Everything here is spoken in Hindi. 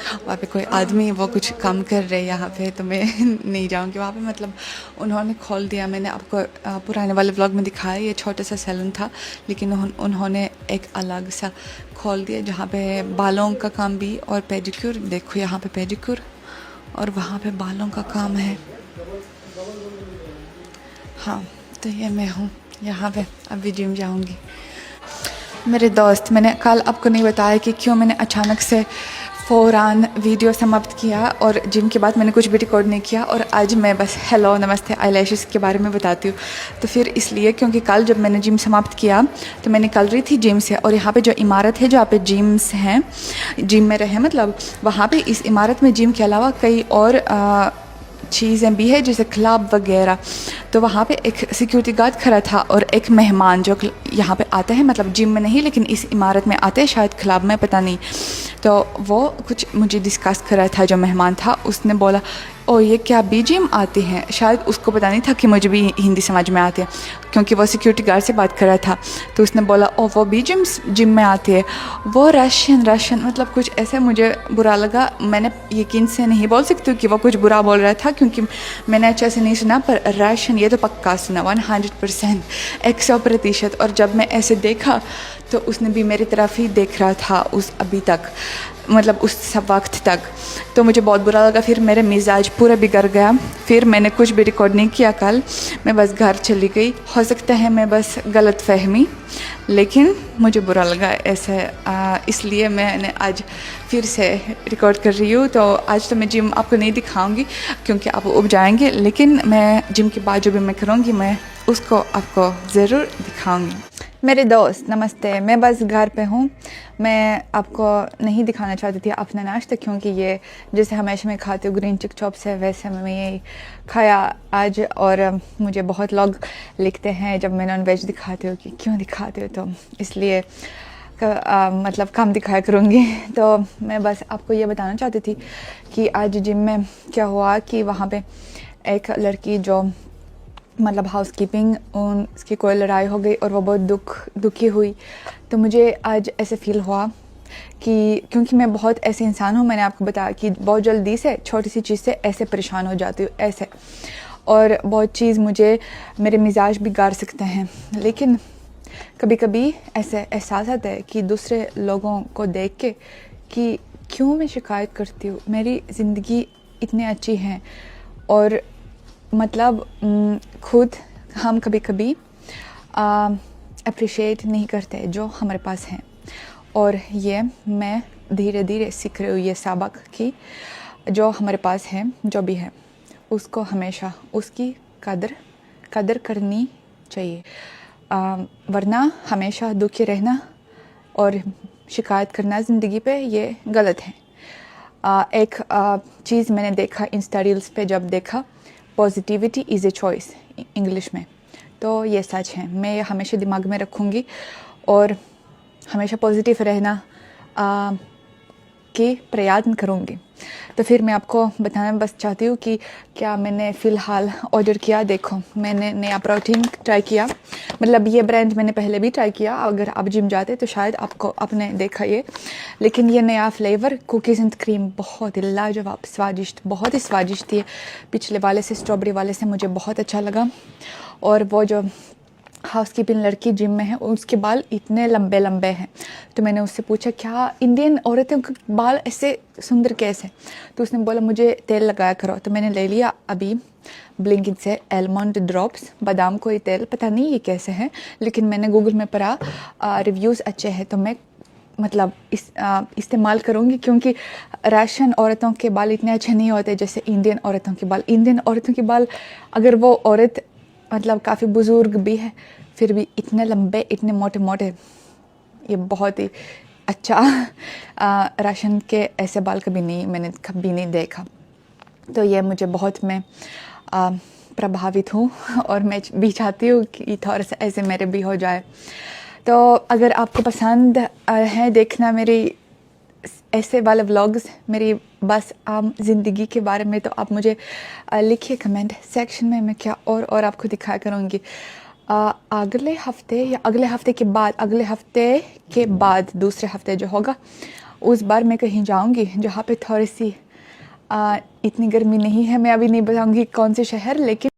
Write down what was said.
वहाँ पे कोई आदमी वो कुछ काम कर रहे हैं यहाँ पे, तो मैं नहीं जाऊँगी वहाँ पे। मतलब उन्होंने खोल दिया, मैंने आपको पुराने वाले व्लॉग में दिखाया, ये छोटा सा सैलून था, लेकिन उन्होंने एक अलग सा खोल दिया जहाँ पे बालों का काम भी और पेडिक्योर। देखो यहाँ पे पेडिक्योर और वहाँ पे बालों का काम है। हाँ, तो ये मैं हूँ यहाँ पे, अभी जिम जाऊँगी। मेरे दोस्त, मैंने कल आपको नहीं बताया कि क्यों मैंने अचानक से फ़ौरान वीडियो समाप्त किया और जिम के बाद मैंने कुछ भी रिकॉर्ड नहीं किया, और आज मैं बस हेलो नमस्ते आईलैशेस के बारे में बताती हूँ। तो फिर इसलिए क्योंकि कल जब मैंने जिम समाप्त किया तो मैं निकल रही थी जिम से, और यहाँ पे जो इमारत है जहाँ पे जिम्स हैं, जिम में रहे मतलब, वहाँ पे इस इमारत में जिम के अलावा कई और चीज़ें भी है जैसे क्लब वगैरह। तो वहाँ पे एक सिक्योरिटी गार्ड खड़ा था और एक मेहमान जो यहाँ पे आते हैं, मतलब जिम में नहीं लेकिन इस इमारत में आते हैं, शायद क्लब में, पता नहीं। तो वो कुछ मुझे डिस्कस कर रहा था, जो मेहमान था उसने बोला ओ ये क्या भी जिम आती हैं। शायद उसको पता नहीं था कि मुझे भी हिंदी समझ में आती है, क्योंकि वो सिक्योरिटी गार्ड से बात कर रहा था। तो उसने बोला ओ वो भी जिम में आती है, वो रशियन मतलब कुछ ऐसे। मुझे बुरा लगा, मैंने यकीन से नहीं बोल सकती कि वो कुछ बुरा बोल रहा था क्योंकि मैंने अच्छे से नहीं सुना, पर रशियन ये तो पक्का सुना 100%, 100%। और जब मैं ऐसे देखा तो उसने भी मेरी तरफ ही देख रहा था उस अभी तक, मतलब उस सब वक्त तक। तो मुझे बहुत बुरा लगा, फिर मेरे मिजाज पूरा बिगड़ गया। फिर मैंने कुछ भी रिकॉर्ड नहीं किया कल, मैं बस घर चली गई। हो सकता है मैं बस गलत फहमी, लेकिन मुझे बुरा लगा ऐसे, इसलिए मैंने आज फिर से रिकॉर्ड कर रही हूँ। तो आज तो मैं जिम आपको नहीं दिखाऊंगी क्योंकि आप उब जाएंगे, लेकिन मैं जिम के बाद जो भी मैं करूँगी मैं उसको आपको ज़रूर दिखाऊंगी। मेरे दोस्त नमस्ते, मैं बस घर पे हूँ। मैं आपको नहीं दिखाना चाहती थी अपना नाश्ता, क्योंकि ये जैसे हमेशा मैं खाती हूँ ग्रीन चिक चॉप से, वैसे मैं यही खाया आज। और मुझे बहुत लोग लिखते हैं जब मैं नॉन वेज दिखाती हूँ कि क्यों दिखाते हो, तो इसलिए मतलब कम दिखाया करूँगी। तो मैं बस आपको ये बताना चाहती थी कि आज जिम में क्या हुआ कि वहाँ पे एक लड़की जो मतलब हाउसकीपिंग, उसकी कोई लड़ाई हो गई और वो बहुत दुखी हुई। तो मुझे आज ऐसे फील हुआ कि क्योंकि मैं बहुत ऐसे इंसान हूँ, मैंने आपको बताया कि बहुत जल्दी से छोटी सी चीज़ से ऐसे परेशान हो जाती हूँ ऐसे, और बहुत चीज़ मुझे मेरे मिजाज बिगाड़ सकते हैं। लेकिन कभी कभी ऐसे एहसास आता है कि दूसरे लोगों को देख के कि क्यों मैं शिकायत करती हूँ, मेरी ज़िंदगी इतनी अच्छी है। और मतलब खुद हम कभी कभी अप्रिशिएट नहीं करते जो हमारे पास हैं। और ये मैं धीरे धीरे सीख रही हूँ ये सबक कि जो हमारे पास है, जो भी है, उसको हमेशा उसकी कदर करनी चाहिए, वरना हमेशा दुखी रहना और शिकायत करना ज़िंदगी पे ये गलत है। एक चीज़ मैंने देखा इंस्टा रील्स पे, जब देखा positivity is a choice English में, तो ये सच है। मैं ये हमेशा दिमाग में रखूँगी और हमेशा पॉजिटिव रहना की प्रयत्न करूँगी। तो फिर मैं आपको बताना बस चाहती हूँ कि क्या मैंने फ़िलहाल ऑर्डर किया। देखो, मैंने नया प्रोटीन ट्राई किया, मतलब ये ब्रांड मैंने पहले भी ट्राई किया, अगर आप जिम जाते तो शायद आपने देखा ये। लेकिन ये नया फ्लेवर कुकीज़ एंड क्रीम बहुत ही लाजवाब स्वादिष्ट, बहुत ही स्वादिष्ट थी। पिछले वाले से, स्ट्रॉबेरी वाले से मुझे बहुत अच्छा लगा। और वो जो हाउसकीपिंग लड़की जिम में है, उसके बाल इतने लंबे लंबे हैं। तो मैंने उससे पूछा क्या इंडियन औरतों के बाल ऐसे सुंदर कैसे, तो उसने बोला मुझे तेल लगाया करो। तो मैंने ले लिया अभी ब्लिंकिट से एलमंड ड्रॉप्स, बादाम कोई तेल, पता नहीं ये कैसे है, लेकिन मैंने गूगल में पढ़ा रिव्यूज़ अच्छे हैं, तो मैं मतलब इस्तेमाल करूँगी। क्योंकि रशियन औरतों के बाल इतने अच्छे नहीं होते जैसे इंडियन औरतों के बाल। इंडियन औरतों के बाल, अगर वो औरत मतलब काफ़ी बुज़ुर्ग भी है, फिर भी इतने लंबे, इतने मोटे मोटे, ये बहुत ही अच्छा। राशन के ऐसे बाल मैंने कभी नहीं देखा। तो ये मुझे बहुत, मैं प्रभावित हूँ और मैं भी चाहती हूँ कि थोड़ा सा ऐसे मेरे भी हो जाए। तो अगर आपको पसंद है देखना मेरी ऐसे वाले व्लॉग्स, मेरी बस आम ज़िंदगी के बारे में, तो आप मुझे लिखिए कमेंट सेक्शन में, मैं क्या और आपको दिखाया करूँगी। अगले हफ्ते या अगले हफ्ते के बाद दूसरे हफ्ते जो होगा, उस बार मैं कहीं जाऊंगी जहाँ पे थोड़ी सी इतनी गर्मी नहीं है। मैं अभी नहीं बताऊंगी कौन से शहर, लेकिन